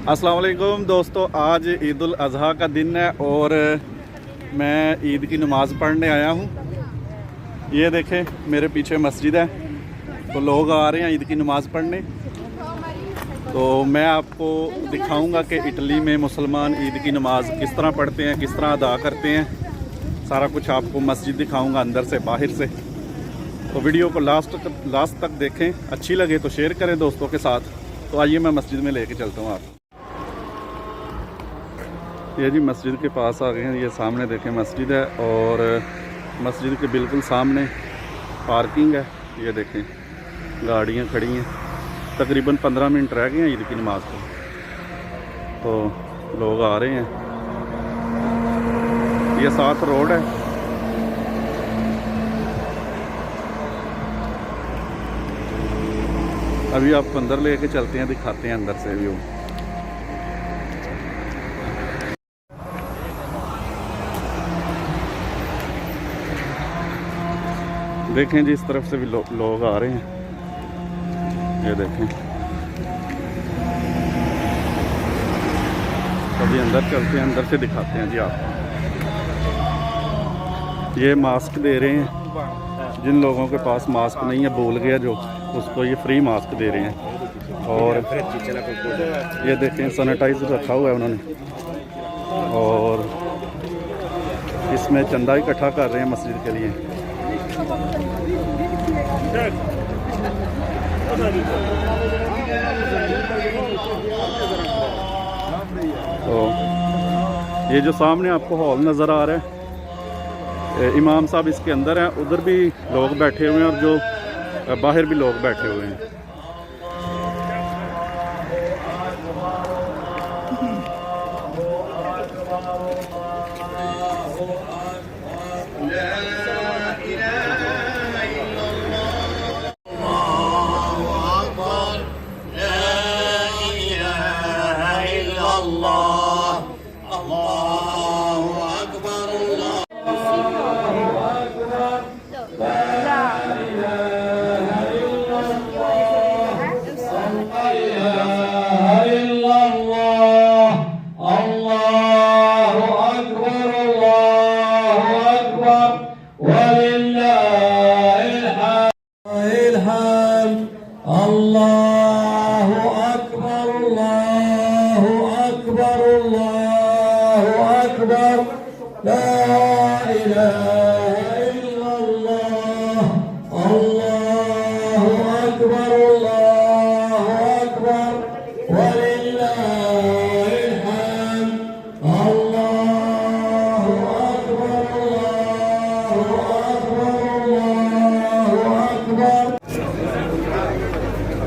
अस्सलाम वालेकुम दोस्तों, आज ईद उल अज़हा का दिन है और मैं ईद की नमाज़ पढ़ने आया हूँ। ये देखें मेरे पीछे मस्जिद है, तो लोग आ रहे हैं ईद की नमाज़ पढ़ने। तो मैं आपको दिखाऊंगा कि इटली में मुसलमान ईद की नमाज़ किस तरह पढ़ते हैं, किस तरह अदा करते हैं। सारा कुछ आपको मस्जिद दिखाऊंगा अंदर से बाहर से। तो वीडियो को लास्ट तक देखें, अच्छी लगे तो शेयर करें दोस्तों के साथ। तो आइए मैं मस्जिद में लेके चलता हूँ आप। ये जी मस्जिद के पास आ गए हैं। ये सामने देखें मस्जिद है और मस्जिद के बिल्कुल सामने पार्किंग है। ये देखें गाड़ियाँ खड़ी हैं। तकरीबन 15 मिनट रह गए हैं ईद की नमाज को, तो लोग आ रहे हैं। ये साथ रोड है। अभी आपको अंदर लेके चलते हैं, दिखाते हैं अंदर से व्यू। देखें जी इस तरफ से भी लोग आ रहे हैं। ये देखें, अभी अंदर चलते हैं, अंदर से दिखाते हैं जी आपको। ये मास्क दे रहे हैं जिन लोगों के पास मास्क नहीं है, भूल गया जो, उसको ये फ्री मास्क दे रहे हैं। और ये देखें सैनिटाइजर रखा हुआ है उन्होंने, और इसमें चंदा इकट्ठा कर रहे हैं मस्जिद के लिए। तो ये जो सामने आपको हॉल नज़र आ रहा है, इमाम साहब इसके अंदर हैं, उधर भी लोग बैठे हुए हैं और जो बाहर भी लोग बैठे हुए हैं।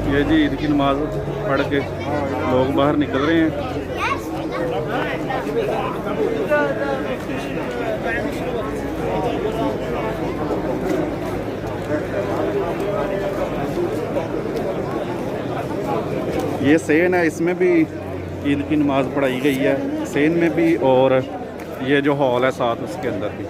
ये जी ईद की नमाज पढ़ के लोग बाहर निकल रहे हैं। ये सेन है, इसमें भी ईद की नमाज पढ़ाई गई है, सेन में भी, और ये जो हॉल है साथ उसके अंदर भी।